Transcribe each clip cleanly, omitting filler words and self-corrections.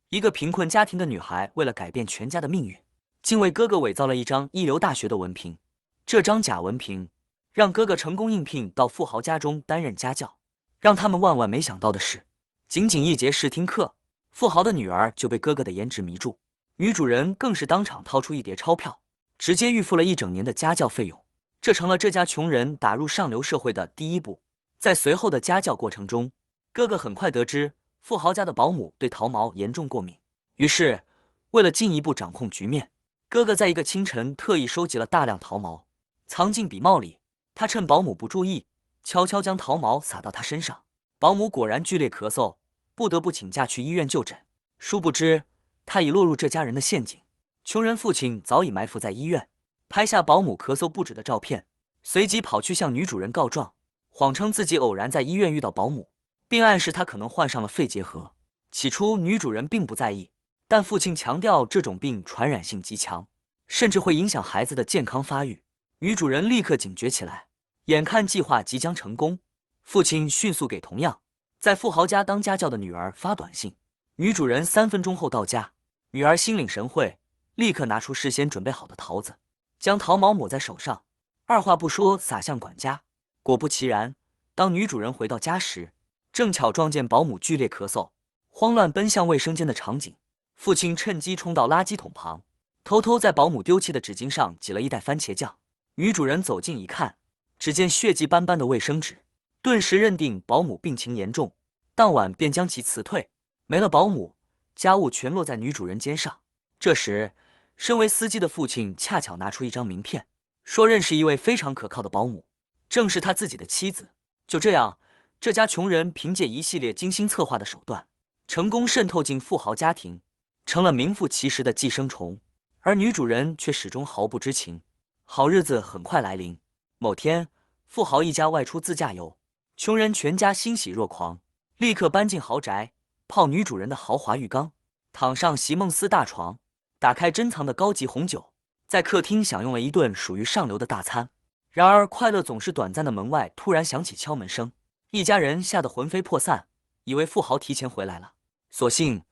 一个贫困家庭的女孩为了改变全家的命运，竟为哥哥伪造了一张一流大学的文凭。这张假文凭让哥哥成功应聘到富豪家中担任家教。让他们万万没想到的是，仅仅一节试听课，富豪的女儿就被哥哥的颜值迷住，女主人更是当场掏出一叠钞票，直接预付了1整年的家教费用。这成了这家穷人打入上流社会的第一步。在随后的家教过程中，哥哥很快得知富豪家的保姆对桃毛严重过敏，于是为了进一步掌控局面，哥哥在一个清晨特意收集了大量桃毛，藏进笔帽里。他趁保姆不注意，悄悄将桃毛撒到她身上。保姆果然剧烈咳嗽，不得不请假去医院就诊。殊不知，他已落入这家人的陷阱。穷人父亲早已埋伏在医院，拍下保姆咳嗽不止的照片，随即跑去向女主人告状，谎称自己偶然在医院遇到保姆，并暗示她可能患上了肺结核。起初，女主人并不在意，但父亲强调这种病传染性极强，甚至会影响孩子的健康发育。女主人立刻警觉起来，眼看计划即将成功，父亲迅速给同样在富豪家当家教的女儿发短信。女主人3分钟后到家，女儿心领神会，立刻拿出事先准备好的桃子，将桃毛抹在手上，二话不说撒向管家。果不其然，当女主人回到家时，正巧撞见保姆剧烈咳嗽，慌乱奔向卫生间的场景。父亲趁机冲到垃圾桶旁，偷偷在保姆丢弃的纸巾上挤了一袋番茄酱。女主人走近一看，只见血迹斑斑的卫生纸，顿时认定保姆病情严重，当晚便将其辞退。没了保姆，家务全落在女主人肩上。这时，身为司机的父亲恰巧拿出一张名片，说认识一位非常可靠的保姆，正是他自己的妻子。就这样，这家穷人凭借一系列精心策划的手段，成功渗透进富豪家庭，成了名副其实的寄生虫。而女主人却始终毫不知情。好日子很快来临。某天，富豪一家外出自驾游，穷人全家欣喜若狂，立刻搬进豪宅，泡女主人的豪华浴缸，躺上席梦思大床，打开珍藏的高级红酒，在客厅享用了一顿属于上流的大餐。然而快乐总是短暂的，门外突然响起敲门声，一家人吓得魂飞魄散，以为富豪提前回来了。所幸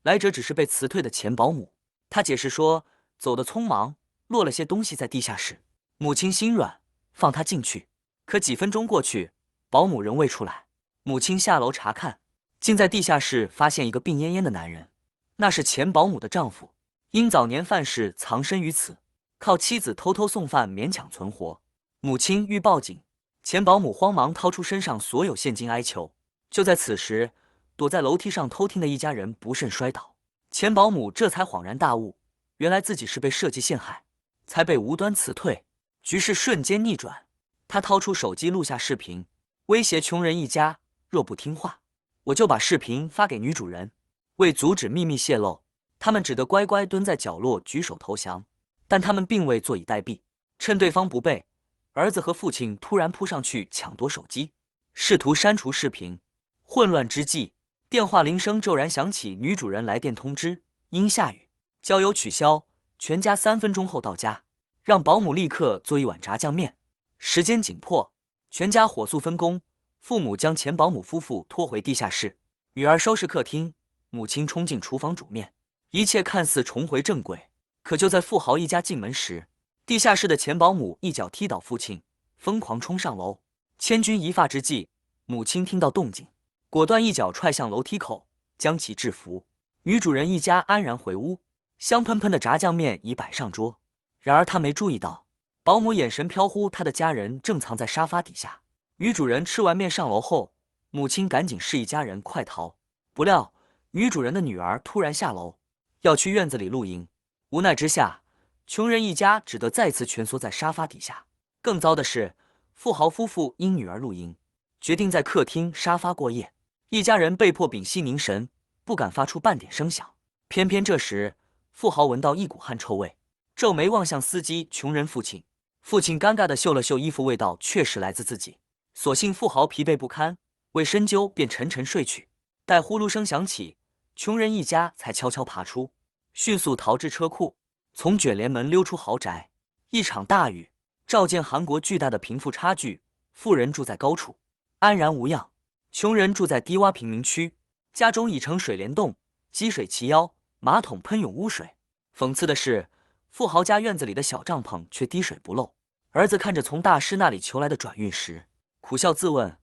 来者只是被辞退的前保姆，他解释说走得匆忙，落了些东西在地下室。母亲心软，放他进去。可几分钟过去，保姆仍未出来。母亲下楼查看，竟在地下室发现一个病恹恹的男人，那是前保姆的丈夫，因早年犯事藏身于此，靠妻子偷偷送饭勉强存活。母亲欲报警，前保姆慌忙掏出身上所有现金哀求。就在此时，躲在楼梯上偷听的一家人不慎摔倒，前保姆这才恍然大悟，原来自己是被设计陷害，才被无端辞退。局势瞬间逆转，他掏出手机录下视频，威胁穷人一家，若不听话，我就把视频发给女主人。为阻止秘密泄露，他们只得乖乖蹲在角落举手投降。但他们并未坐以待毙，趁对方不备，儿子和父亲突然扑上去抢夺手机，试图删除视频。混乱之际，电话铃声骤然响起，女主人来电通知因下雨，郊游取消，全家3分钟后到家，让保姆立刻做一碗炸酱面。时间紧迫，全家火速分工。父母将前保姆夫妇拖回地下室，女儿收拾客厅，母亲冲进厨房煮面。一切看似重回正轨，可就在富豪一家进门时，地下室的前保姆一脚踢倒父亲，疯狂冲上楼。千钧一发之际，母亲听到动静，果断一脚踹向楼梯口，将其制服。女主人一家安然回屋，香喷喷的炸酱面已摆上桌。然而她没注意到，保姆眼神飘忽，她的家人正藏在沙发底下。女主人吃完面上楼后，母亲赶紧示意家人快逃。不料女主人的女儿突然下楼，要去院子里露营。无奈之下，穷人一家只得再次蜷缩在沙发底下。更糟的是，富豪夫妇因女儿露营，决定在客厅沙发过夜。一家人被迫屏息凝神，不敢发出半点声响。偏偏这时，富豪闻到一股汗臭味，皱眉望向司机穷人父亲。父亲尴尬地嗅了嗅衣服，味道确实来自自己。所幸富豪疲惫不堪，未深究便沉沉睡去。待呼噜声响起，穷人一家才悄悄爬出，迅速逃至车库，从卷帘门溜出豪宅。一场大雨照见韩国巨大的贫富差距，富人住在高处，安然无恙；穷人住在低洼贫民区，家中已成水帘洞，积水齐腰，马桶喷涌污水。讽刺的是，富豪家院子里的小帐篷却滴水不漏。儿子看着从大师那里求来的转运石，苦笑自问：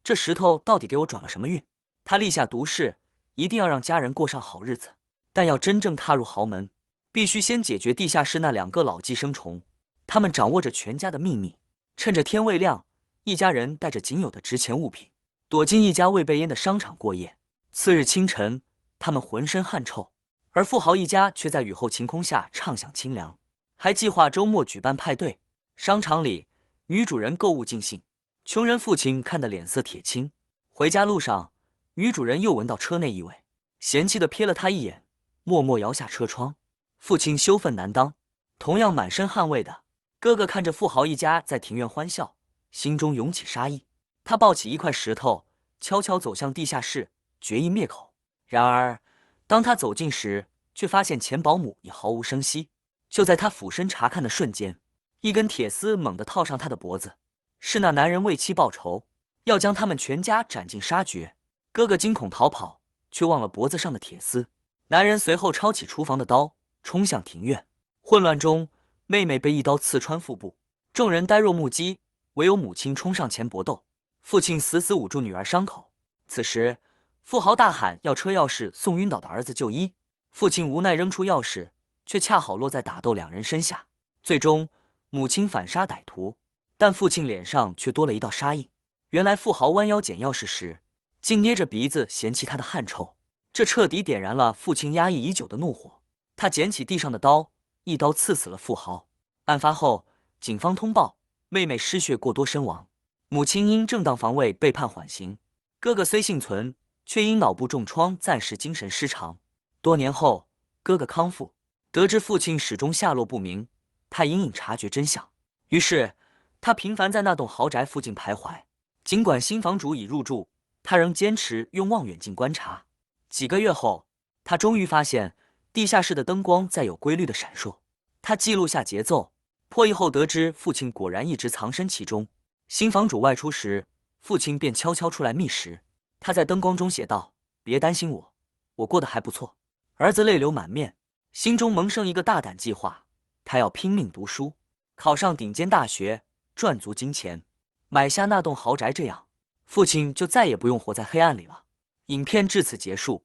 这石头到底给我转了什么运？他立下毒誓，一定要让家人过上好日子。但要真正踏入豪门，必须先解决地下室那2个老寄生虫，他们掌握着全家的秘密。趁着天未亮，一家人带着仅有的值钱物品，躲进一家未被淹的商场过夜。次日清晨，他们浑身汗臭，而富豪一家却在雨后晴空下畅享清凉，还计划周末举办派对。商场里，女主人购物尽兴，穷人父亲看得脸色铁青。回家路上，女主人又闻到车内异味，嫌弃地瞥了他一眼，默默摇下车窗。父亲羞愤难当，同样满身汗味的哥哥看着富豪一家在庭院欢笑，心中涌起杀意。他抱起一块石头，悄悄走向地下室，决意灭口。然而，当他走近时，却发现钱保姆已毫无声息。就在他俯身查看的瞬间，一根铁丝猛地套上他的脖子，是那男人为妻报仇，要将他们全家斩尽杀绝。哥哥惊恐逃跑，却忘了脖子上的铁丝。男人随后抄起厨房的刀，冲向庭院。混乱中，妹妹被一刀刺穿腹部，众人呆若木鸡，唯有母亲冲上前搏斗。父亲死死捂住女儿伤口。此时，富豪大喊要车钥匙送晕倒的儿子就医。父亲无奈扔出钥匙，却恰好落在打斗2人身下。最终，母亲反杀歹徒，但父亲脸上却多了一道杀印。原来富豪弯腰捡钥匙时，竟捏着鼻子嫌弃他的汗臭，这彻底点燃了父亲压抑已久的怒火。他捡起地上的刀，一刀刺死了富豪。案发后，警方通报妹妹失血过多身亡，母亲因正当防卫被判缓刑。哥哥虽幸存，却因脑部重创暂时精神失常。多年后，哥哥康复，得知父亲始终下落不明，他隐隐察觉真相，于是他频繁在那栋豪宅附近徘徊。尽管新房主已入住，他仍坚持用望远镜观察。几个月后，他终于发现地下室的灯光在有规律的闪烁。他记录下节奏，破译后得知父亲果然一直藏身其中。新房主外出时，父亲便悄悄出来觅食。他在灯光中写道：别担心我，我过得还不错。儿子泪流满面，心中萌生一个大胆计划，他要拼命读书，考上顶尖大学，赚足金钱，买下那栋豪宅，这样父亲就再也不用活在黑暗里了。影片至此结束。